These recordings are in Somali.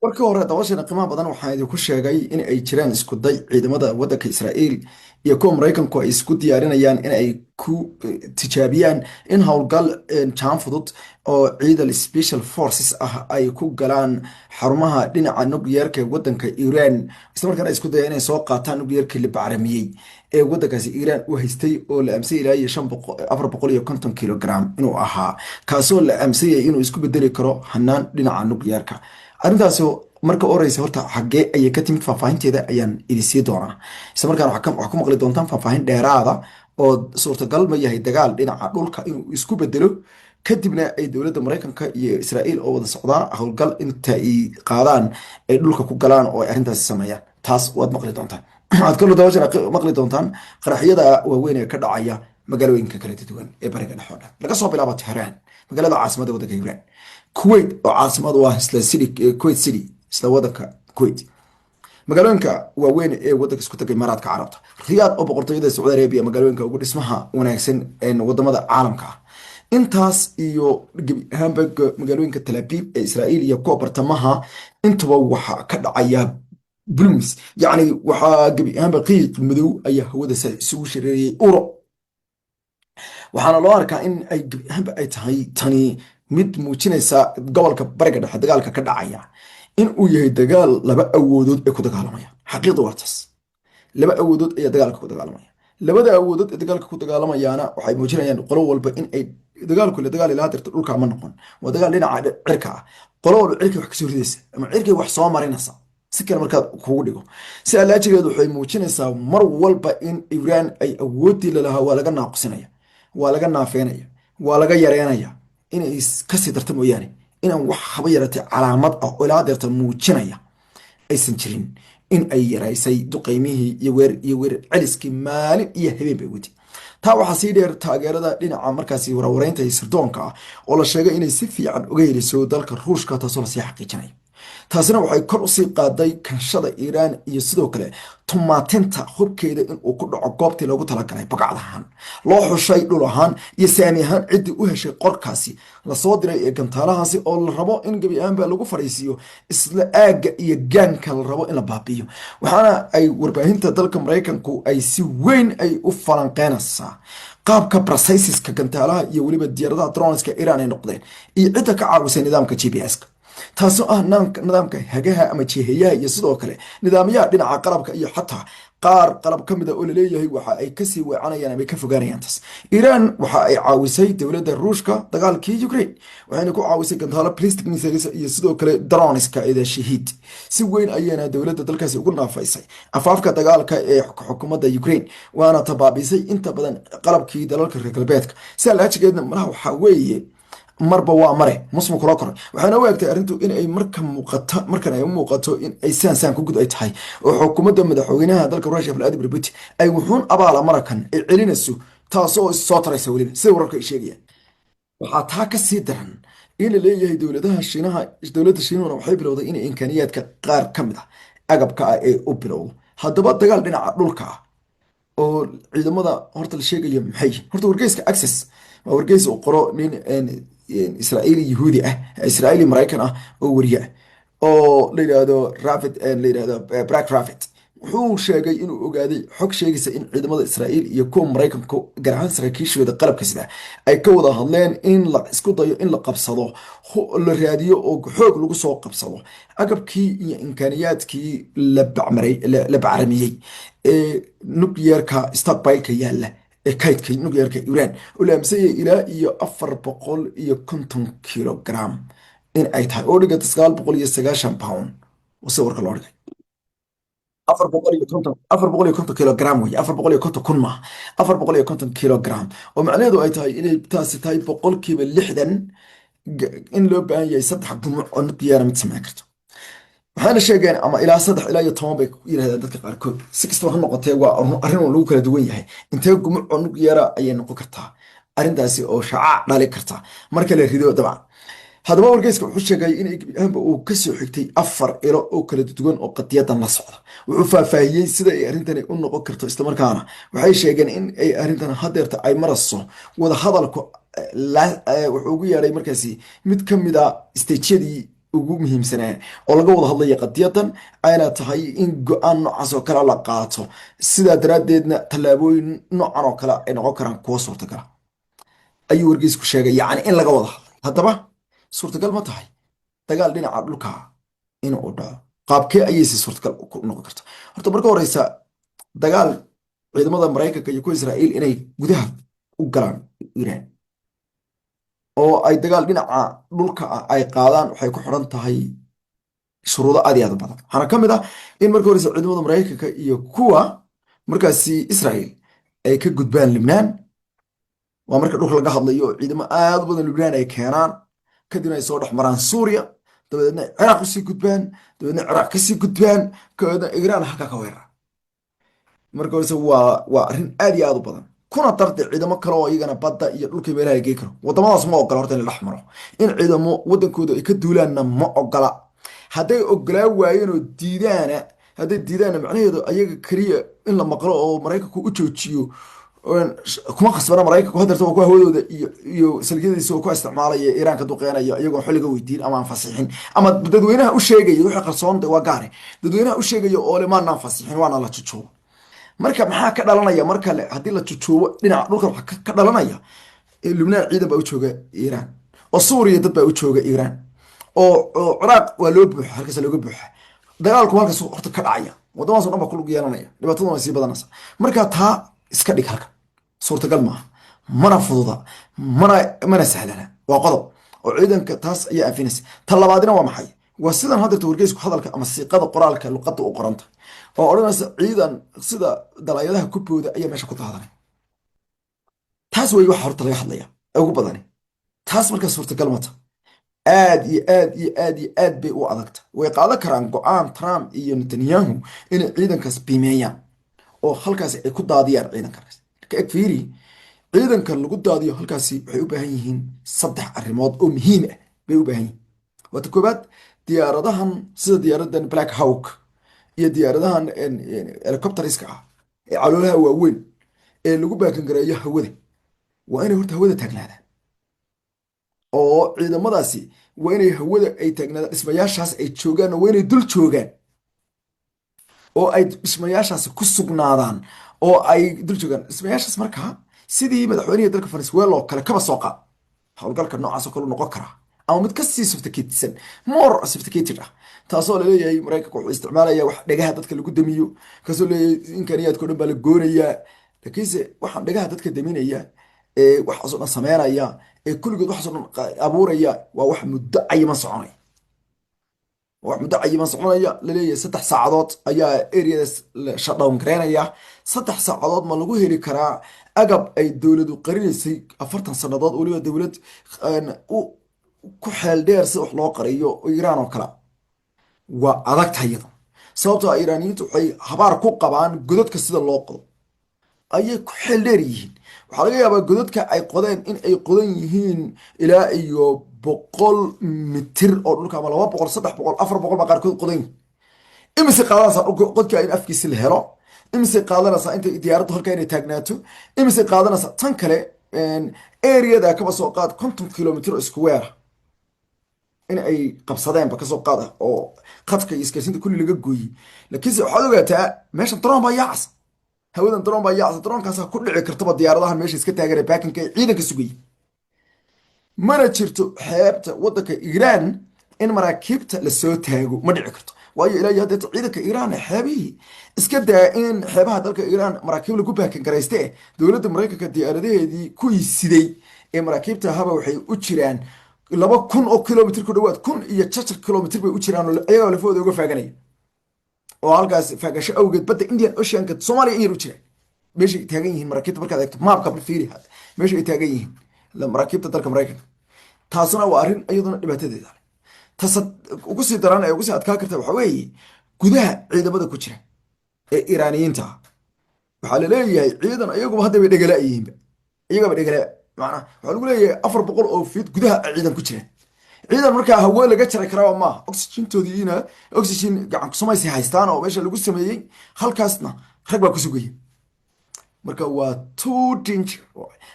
warkii hore dabashana qiimaha badan waxaa idinku sheegay in ay jiraan isku day ciidamada waddanka Israa'iil iyo kuwa Maraykanku ay isku diyaarinayaan in ay ku tijaabiyaan in howlgal jaan fudud oo ciidan special forces ah ay ku galaan xarumaha dhinaca nukliyeerka ee waddanka Iran isla markaana ay isku dayaan inay soo qaataan nukliyeerkii la bacramiyey ee waddankaasi Iran u haystay oo la amsay ilaa iyo 450 kilogram inuu ahaa kaasoo la amsayay inuu isku bedeli karo hanaan dhinaca nukliyeerka. arrintaasi marka horeysa horta xaggee ayay ka timid faahfaahinteeda ayaan idin sii doonaa isla markaana waxaa ku maqli doontaan faahfaahin dheeraada oo suurtagal ma yahay dagaal dhinaca dhulka inuu isku bedelo kadibna ay dowladda Maraykanka iyo Israa'iil oo wada socdaa howlgal inta ay qaadaan ay dhulka ku galaan oo ay arrintaasi sameeyaan taas waad maqli doontaan waxaad kaloo dabashana maqli doontaan qaraxyada waaweyn ee ka dhacaya magaalooyinka kala duwan ee bariga dhexe oo dhan laga soo bilaabo Tehran magaalada caasimadda waddanka Iran Kuwait oo caasimad u ah isla city Kuwait City isla waddanka Kuwait magaalooyinka waaweyn ee waddanka isku tagay Imaaraadka Carabta Riyadh oo boqortooyada Sacuudi Arabia magaalooyinka ugu dhismaha wanaagsan ee wadamada caalamka ah intaas iyo Hamburg magaalooyinka Tel Aviv ee Israa'iil iyo kuwa bartamaha intaba waxa ka dhacaya blooms yani waxa gabi ahaanba qiiq madow ayaa hawada isugu shareeyay uro waxaana loo arkaa in ay gabi ahaanba ay tahay tani mid muujinaysa gobolka bariga dhexe dagaalka ka dhacaya in uu yahay dagaal laba awoodood ee ku dagaalamaya xaqiiqdu waa taas laba awoodood ayaa dagaalka ku dagaalamaya labada awoodood ee dagaalka ku dagaalamayaana waxay muujinayaan qolo walba in ay dagaalku la dagaal ilaa dirta dhulka ma noqon waa dagaal dhinaca cirka ah qolo walba cirka wax ka soo ridaysa ama cirka wax soo marinaysa si kale markaad kugu dhigo si alaajigeedu waxay muujinaysaa mar walba in Iran ay awoodii lalahaa waa laga naaqusinaya waa laga naafeenaya waa laga yareynaya inay kasii darta mooyaane inaan wax haba yaratay calaamad ah oo ilaa deerta muujinaya aysan jirin in ay yaraysay duqaymihii iyo weer celiskii maalin iyo habeen bay wadi taa waxaa sii dheer taageerada dhinaca markaasi warwareynta iyo sirdoonka ah oo la sheegay inay si fiican uga heliso dalka ruushka taasoo lasii xaqiijinaya taasina waxay kor usii qaaday kanshada Iran iyo sidoo kale tumaatinta hubkeeda in uu ku dhaco goobtii loogu talagalay baqacdahan loo xushay dhul ahaan iyo saami ahaan ciddii u heshay qorkaasi lasoo diray ee gantaalahaasi oo la rabo in gabi ahaanba lagu fariisiyo isla aagga iyo gaanka la rabo in la baabiyo waxaana ay warbaahinta dalka Maraykanku ay si weyn ay u falanqeynaysaa qaabka processeska gantaalaha iyo weliba diyaaradaha droneska Iran ay noqdeen iyo cidda ka caawisay nidaamka GPS-ka taasoo ah nidaamka hagaha ama jiheeyaha iyo sidoo kale nidaamyaha dhinaca qalabka iyo xataa qaar qalab ka mid ah oo la leeyahay waxa ay kasii weecanayaan ama ka fogaanayaan taas Iran waxa ay caawisay dowladda Ruushka dagaalkii Ukraine waxayna ku caawisay gantaalo ballistic missiles iyo sidoo kale droneska ee shahiid si weyn ayayna dowladda dalkaasi ugu naafaysay afaafka dagaalka ee xukuumadda Ukraine waana tabaabisay inta badan qalabkii dalalka reer galbeedka si alaajigeedna malaha waxa weeye marba waa mare musmu kula koray waxaana u egtay arrintu in ay markan ay u muuqato in ay saan ku gud ay tahay oo xukuumadda madaxweynaha dalka Russia Vladimir Putin ay wuxuun abaala marakan ay celinayso taasoo soo taraysa waliba sida wararka ay sheegayaan waxaa taa ka sii daran in la leeyahay dowladda Shiinaha waxay bilowday in imkaaniyaadka qaar ka mid ah agabka ah ee u bilowdo haddaba dagaal dhinaca dhulka ah oo ciidamada horta la sheegayo maxay horta wargeyska Access waa wargeys uu qoro nin Israa'iili Yahuudi ah Israa'iili Maraykan ah oo wariye oo la yiraahdo Rafid la yiraahdo Black Rafid wuxuu sheegay inuu ogaaday xog sheegaysa in ciidamada Israa'iil iyo kuwa Maraykanka gaar ahaan saraakiishooda qalabka sida ay ka wada hadleen in la isku dayo in la qabsado la raadiyo oo xoog lagu soo qabsado agabkii iyo imkaaniyaadkii la bacramiyey ee nukliyeerka stockpile-ka yaala kaydka nukliyeerka Iran oo la amsayay ilaa iyo 450 kilogram in ay tahay oo dhigata 990 pound oo sawirka loo dhigay 450 kilogram wey 450 kun ma 450 kilogram oo macnaheedu ay tahay inay taasi tahay boqolkiiba 60 in loo baahan yahay 3 gumuc oo nukliyeer mid sameyn karto waxaana sheegeen ama ilaa 3 ilaa 10 bay yiraahdaan dadka qaarkood si kastaba ha noqotee waa arrin lagu kala duwan yahay intee gumuc oo nukliyeera ayay noqon kartaa arrintaasi oo shaaca dhali karta marka la rido dabcan haddaba wargeyska wuxuu sheegay in ahanba uu ka soo xigtay 4 ilo oo kala duwan oo qadiyadan la socda wuxuu faahfaahiyay sida ay arrintani u noqon karto isla markaana waxay sheegeen in ay arrintan hadeerta ay maraso wada hadalku wuxuu ugu yeeray markaasi mid ka mid ah stageyadii ugu muhiimsanaa oo laga wada hadlaya qadiyadan ayna tahay in go-aan noocaas oo kale la qaato, sidaa daraaddeedna tallaabooyin noocan oo kale ay noqon karaan kuwo suurtagala ayuu wargeysku sheegay, yacni in laga wada hadlay. haddaba suurtagal ma tahay dagaal dhinaca dhulka inuu dhaco? qaabkee ayayse suurtagal ku noqon karta? horta marka horeysa dagaal ciidamada maraykanka iyo kuwa israa'iil inay gudaha u galaan iiraan oo ay dagaal dhinaca dhulka ah ay qaadaan waxay ku xidhan tahay shuruudo aad iyo aad u badan. waxaana ka mid ah in marka horeysa ciidamada maraykanka iyo kuwa markaasi israa'iil ay ka gudbaan libnaan. waa marka dhulka laga hadlayo ciidamo aad u badan libnaan ay keenaan, kadibna ay soo dhex maraan suuriya, dabadeedna ciraaq usii gudbaan, dabadeedna ciraaq kasii gudbaan, kadeedna iiraan halkaa ka weerara. marka horeysa waa arrin aad iyo aad u badan, kuna darda ciidamo kale oo iyagana badda iyo dhulka meelaha la gey karo. wadamadaas ma ogola horta in la dhex maro, in ciidamo wadankooda ay ka duulaanna ma ogola. hadday ogolaa waayeen oo diidaana, hadday diidaanna macnaheedu ayaga keliya in la maqlo oo maraykanku u joojiyo kuma khasbana. maraykanku hadeerta waa ku hawadooda iyo salgiyadiisa oo ku isticmaalaya iiraanka duqeynaya iyagoon xilliga weydiin ama aan fasixin, ama dadweynaha u sheegaya wixii qarsoonta waa gaare, dadweynaha u sheegaya oo le maanaan fasixin waana la jujuubo. marka maxaa ka dhalanaya marka haddii la jujuubo dhinaca dhulka waxaa ka dhalanaya lubnaan ciidan baa u jooga iiraan, oo suuriya dad baa u jooga iiraan, oo ciraaq waa loo buuxa, halkaas looga buuxa. dagaalku halkaas horta ka dhacaya, wadamadaas oo dhan baa ku lug yeelanaya, dhibaataduna way sii badanaysa. marka taa iska dhig halka, suurtagal maaha, mana fududa, mana sahlana. waa qodob oo ciidanka taas ayaa anfinaysa. ta labaadina waa maxay? waa sidan haddeerta wargeysku hadalka ama siiqada qoraalka luqadda u qoranta oo odhanaysa ciidan sida dalaayadaha kubooda ayaa meesha ku daadanay. taas wey waxa horta laga hadlaya ugu badani. taas markaa suurtagal mata, aad iyo aad iyo aad iyo aad bay u adagta. way qaadan karaan go-aan Trump iyo Netanyahu inay ciidankaas biimeeyaan oo halkaasi ay ku daadiyaan ciidankaas. ka eg fiiri, ciidankan lagu daadiyo halkaasi waxay u baahan yihiin 3 arrimood oo muhiim ah bay u baahan yihiin. waata koobaad, diyaaradahan sida diyaaradan Black Hawk iyo diyaaradahan helicopteriska ah ee caloolaha waaweyn ee lagu baakan gareeyo hawada, waa inay horta hawada taagnaadaan. oo ciidamadaasi waa inay hawada ay taagnaadaan, dhismayaashaas ay joogaan, waa inay dul joogaan oo ay dhismayaashaasi ku sugnaadaan oo ay dul joogaan. dhismayaashaas markaa sidii madaxweynihii dalka Venezuela oo kale kaba soo qaad, howlgalka noocaas oo kale noqon karaa, ama mid kasii sophisticated, more sophisticated ah, taasoo laleeyahay maraykanka wuxuu isticmaalaya wax dhagaha dadka lagu damiyo, kaasoo leeyahay imkaaniyaadka o dhan baa la goonayaa. laakiinse waxaan dhagaha dadka daminaya ee waxaasoo dhan sameynaya ee kulligood waxaasoo dhan abuuraya waa wax muddo cayiman soconaya. wax muddo cayiman soconaya laleeyahay 3 saacadood ayaa areas la shutdown gareynaya. 3 saacadood ma lagu heli karaa agab ay dowladu qarinaysay 40 sannadood, weliba dowlad ku xeel dheer si wax loo qariyo Iiraan oo kale? waa adag tahay iyada, sababtoo Iiraaniyiintu waxay habaar ku qabaan godadka sida loo qodo ayay ku xeel dheer yihiin. waxaa laga yaabaa godadka ay qodeen in ay qodan yihiin ilaa iyo 100 mitir oo dhulka, ama 200, 300, 400 baa qaarkood qodan yihiin. imise qaadanaysaa qodka in afkiisi la helo? imise qaadanaysaa inta diyaaraddu halkaa inay taagnaato? imise qaadanaysaa tan kale areada kaba soo qaad 50 kilomitir oo square in ay qabsadeenba kasoo qaada oo khadka iyo isgaarsiinta kulli laga gooyey. laakiinse waxaad ogaataa meeshan daroon baa yaacsa, hawadan daroon baa yaacsa. daroonkaasaa ku dhici kartaba diyaaradahan meesha iska taagana baakinka ee ciidanka sugayay. mana jirto xeebta wadanka Iiraan in maraakiibta lasoo taago, ma dhici karto. waayo ilaa iyo haddeeta ciidanka Iiraan xeebihii iska daa in xeebaha dalka Iiraan maraakiib lagu baakin garayste, dowladda maraykanka diyaaradaheedii kuwii siday ee maraakiibta haba waxay u jiraan 2,000 oo kilomitir ku dhawaad, 1,000 iyo jajar kilomitir bay u jiraan ayagoo lafooda uga faaganaya. oo halkaas faagasho awgeed badda Indian Oceanka Soomaaliya in yar u jiraan meeshay taagan yihiin maraakiibta. markaad eegto maapka fiiri meesha ay taagan yihiin maraakiibta dalka maraykanka. taasuna waa arrin iyaduna dhibaatadeeda leh. ugu sii daran ee ugu sii adkaa karta waxaa weeye gudaha ciidamada ku jira ee Iiraaniyiinta waxaa la leeyahay ciidan iyaguba hadda bay dhegala yihiinba, iyagaba dhegala. macnaha waxaa lagu leeyahay 400 oo feet gudaha ciidan ku jira. ciidan markaa hawo laga jaray karaa maaha, oxygentoodiina oxygen gacan ku samaysi haystaan oo meesha lagu sameeyey halkaasna rag baa ku sugaya. marka waa too danger,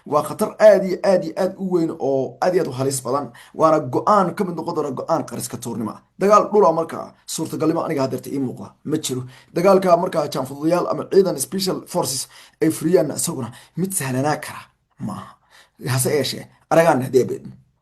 waa khatar aad iyo aad iyo aad u weyn oo aad iyo aad u halis badan, waana go-aan ka mid noqon doona go-aan qariska tuurnimo ah. dagaal dhula markaa suurtagalnimo aniga hadeerta ii muuqda ma jiro. dagaalka markaa jaanfududayaal ama ciidan special forces ay furiyaan isaguna mid sahlanaa kara maaha, hase yeeshee aragaan haddii